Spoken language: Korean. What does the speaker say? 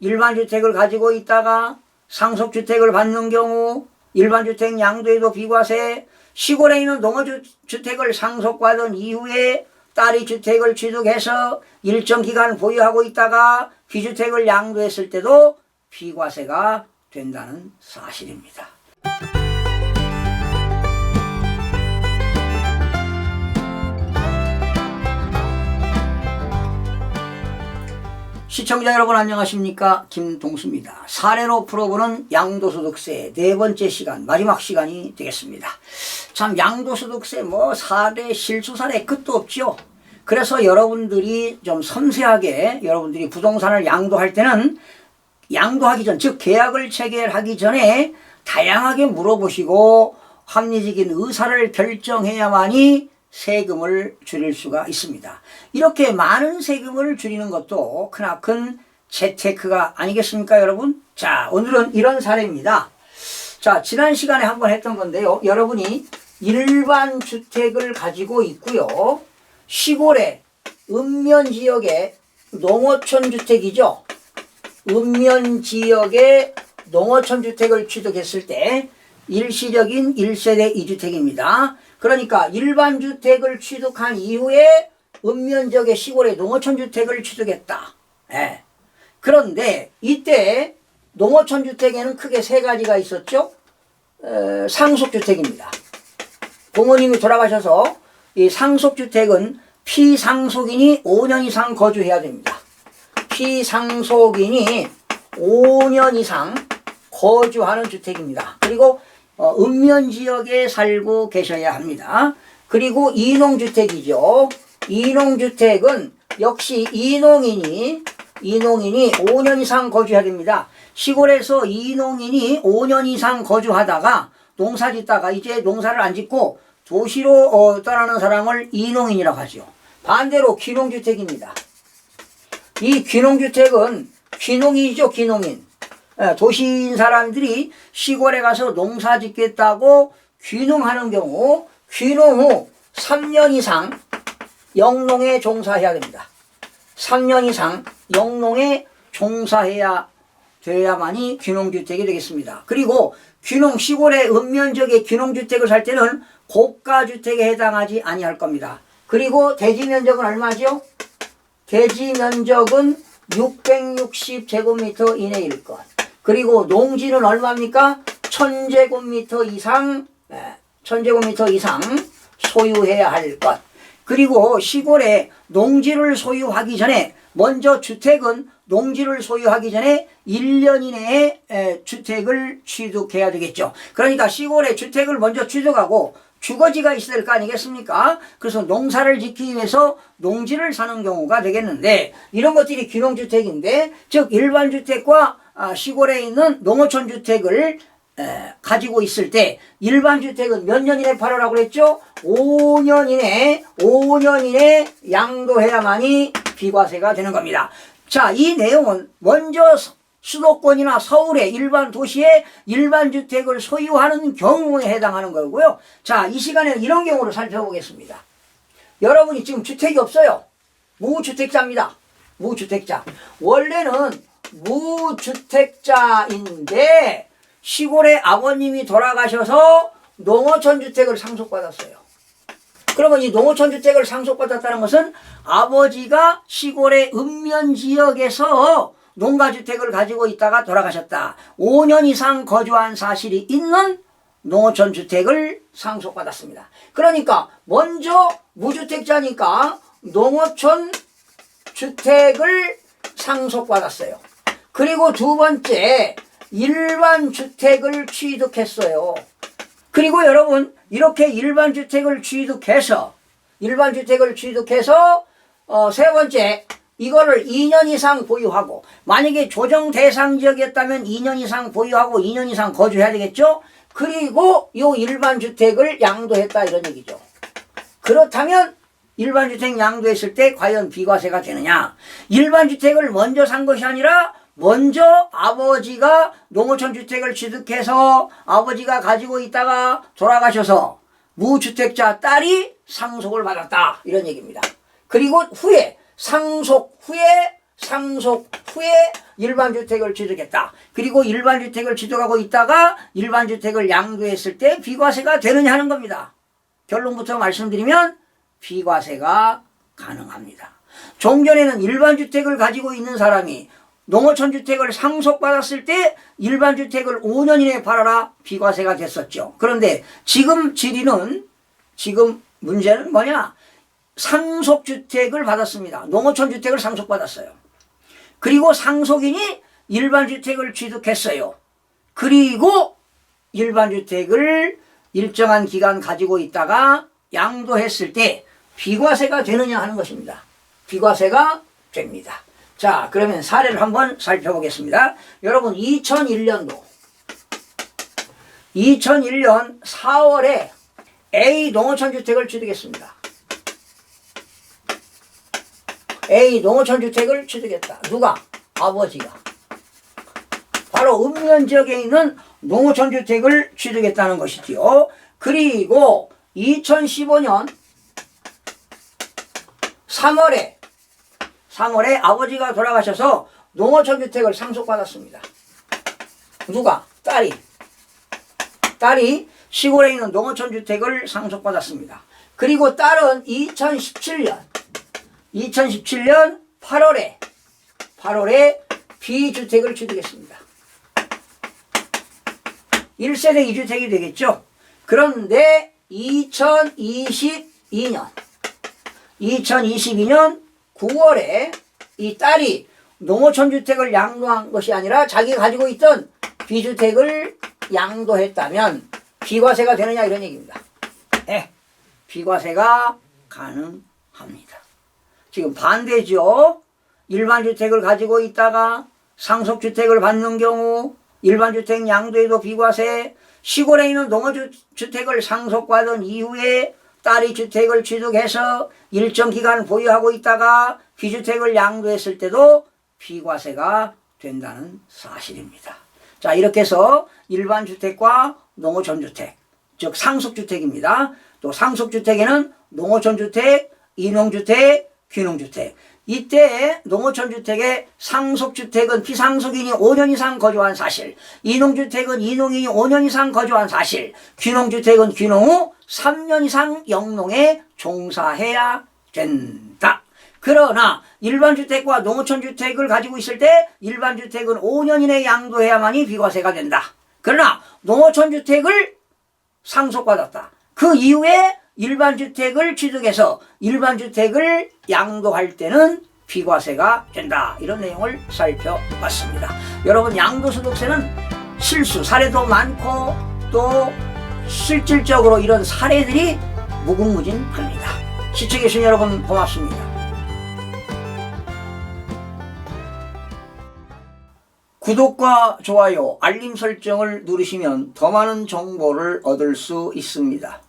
일반주택을 가지고 있다가 상속주택을 받는 경우 일반주택 양도에도 비과세, 시골에 있는 농어주택을 상속받은 이후에 딸이 주택을 취득해서 일정 기간 보유하고 있다가 비주택을 양도했을 때도 비과세가 된다는 사실입니다. 시청자 여러분 안녕하십니까? 김동수입니다. 사례로 풀어보는 양도소득세 네 번째 시간, 마지막 시간이 되겠습니다. 참 양도소득세 사례, 실수사례 끝도 없죠. 그래서 여러분들이 좀 섬세하게 여러분들이 부동산을 양도할 때는 양도하기 전, 즉 계약을 체결하기 전에 다양하게 물어보시고 합리적인 의사를 결정해야만이 세금을 줄일 수가 있습니다. 이렇게 많은 세금을 줄이는 것도 크나큰 재테크가 아니겠습니까, 여러분? 자, 오늘은 이런 사례입니다. 자, 지난 시간에 한번 했던 건데요. 여러분이 일반 주택을 가지고 있고요. 시골에 읍면지역에 농어촌 주택이죠. 읍면지역에 농어촌 주택을 취득했을 때 일시적인 1세대 2주택입니다. 그러니까 일반 주택을 취득한 이후에 읍면지역의 시골의 농어촌 주택을 취득했다. 예. 그런데 이때 농어촌 주택에는 크게 세 가지가 있었죠. 상속주택입니다. 부모님이 돌아가셔서 이 상속주택은 피상속인이 5년 이상 거주해야 됩니다. 피상속인이 5년 이상 거주하는 주택입니다. 그리고 읍면지역에 살고 계셔야 합니다. 그리고 이농주택이죠. 이농주택은 역시 이농인이 5년 이상 거주해야 됩니다. 시골에서 이농인이 5년 이상 거주하다가 농사 짓다가 이제 농사를 안 짓고 도시로 떠나는 사람을 이농인이라고 하죠. 반대로 귀농주택입니다. 이 귀농주택은 귀농이죠, 귀농인. 도시인 사람들이 시골에 가서 농사 짓겠다고 귀농하는 경우 귀농 후 3년 이상 영농에 종사해야 됩니다. 3년 이상 영농에 종사해야 돼야만이 귀농주택이 되겠습니다. 그리고 시골의 읍면지역의 귀농주택을 살 때는 고가주택에 해당하지 아니할 겁니다. 그리고 대지면적은 얼마죠? 대지면적은 660제곱미터 이내일 것. 그리고 농지는 얼마입니까? 1000제곱미터 이상, 1000제곱미터 이상 소유해야 할 것. 그리고 시골에 농지를 소유하기 전에 먼저 주택은 농지를 소유하기 전에 1년 이내에 주택을 취득해야 되겠죠. 그러니까 시골에 주택을 먼저 취득하고 주거지가 있어야 될 거 아니겠습니까? 그래서 농사를 짓기 위해서 농지를 사는 경우가 되겠는데 이런 것들이 귀농주택인데 즉 일반주택과 시골에 있는 농어촌 주택을 가지고 있을 때 일반주택은 몇 년 이내 팔으라고 그랬죠? 5년 이내 양도해야만이 비과세가 되는 겁니다. 자, 이 내용은 먼저 수도권이나 서울의 일반 도시에 일반주택을 소유하는 경우에 해당하는 거고요. 자, 이 시간에는 이런 경우를 살펴보겠습니다. 여러분이 지금 주택이 없어요. 무주택자입니다. 무주택자. 원래는 무주택자인데 시골에 아버님이 돌아가셔서 농어촌 주택을 상속받았어요. 그러면 이 농어촌 주택을 상속받았다는 것은 아버지가 시골의 읍면지역에서 농가주택을 가지고 있다가 돌아가셨다. 5년 이상 거주한 사실이 있는 농어촌 주택을 상속받았습니다. 그러니까 먼저 무주택자니까 농어촌 주택을 상속받았어요. 그리고 두 번째 일반 주택을 취득했어요. 그리고 여러분 이렇게 일반 주택을 취득해서 세 번째 이거를 2년 이상 보유하고 만약에 조정 대상 지역이었다면 2년 이상 보유하고 2년 이상 거주해야 되겠죠. 그리고 요 일반 주택을 양도했다 이런 얘기죠. 그렇다면 일반 주택 양도했을 때 과연 비과세가 되느냐? 일반 주택을 먼저 산 것이 아니라 먼저 아버지가 농어촌 주택을 취득해서 아버지가 가지고 있다가 돌아가셔서 무주택자 딸이 상속을 받았다 이런 얘기입니다. 그리고 후에 상속 후에 상속 후에 일반주택을 취득했다. 그리고 일반주택을 취득하고 있다가 일반주택을 양도했을 때 비과세가 되느냐 하는 겁니다. 결론부터 말씀드리면 비과세가 가능합니다. 종전에는 일반주택을 가지고 있는 사람이 농어촌주택을 상속받았을 때 일반주택을 5년 이내에 팔아라 비과세가 됐었죠. 그런데 지금 문제는 뭐냐? 상속주택을 받았습니다. 농어촌주택을 상속받았어요. 그리고 상속인이 일반주택을 취득했어요. 그리고 일반주택을 일정한 기간 가지고 있다가 양도했을 때 비과세가 되느냐 하는 것입니다. 비과세가 됩니다. 자, 그러면 사례를 한번 살펴보겠습니다. 여러분 2001년 4월에 A 농어촌주택을 취득했습니다. A 농어촌주택을 취득했다. 누가? 아버지가. 바로 읍면지역에 있는 농어촌주택을 취득했다는 것이지요. 그리고 2015년 3월에 아버지가 돌아가셔서 농어촌주택을 상속받았습니다. 누가? 딸이 시골에 있는 농어촌주택을 상속받았습니다. 그리고 딸은 2017년 8월에 B주택을 취득했습니다. 1세대 2주택이 되겠죠. 그런데 2022년 9월에 이 딸이 농어촌주택을 양도한 것이 아니라 자기가 가지고 있던 B주택을 양도했다면 비과세가 되느냐 이런 얘기입니다. 네, 비과세가 가능합니다. 지금 반대죠. 일반주택을 가지고 있다가 상속주택을 받는 경우 일반주택 양도에도 비과세, 시골에 있는 농어주택을 상속받은 이후에 딸이 주택을 취득해서 일정 기간 보유하고 있다가 B주택을 양도했을 때도 비과세가 된다는 사실입니다. 자, 이렇게 해서 일반주택과 농어촌주택, 즉 상속주택입니다. 또 상속주택에는 농어촌주택, 인농주택, 귀농주택. 이때 농어촌주택의 상속주택은 피상속인이 5년 이상 거주한 사실, 인농주택은 인농인이 5년 이상 거주한 사실, 귀농주택은 귀농 후 3년 이상 영농에 종사해야 된다. 그러나 일반주택과 농어촌주택을 가지고 있을 때 일반주택은 5년 이내에 양도해야만이 비과세가 된다. 그러나 농어촌주택을 상속받았다. 그 이후에 일반주택을 취득해서 일반주택을 양도할 때는 비과세가 된다. 이런 내용을 살펴봤습니다. 여러분, 양도소득세는 실수, 사례도 많고 또 실질적으로 이런 사례들이 무궁무진합니다. 시청해주신 여러분 고맙습니다. 구독과 좋아요, 알림 설정을 누르시면 더 많은 정보를 얻을 수 있습니다.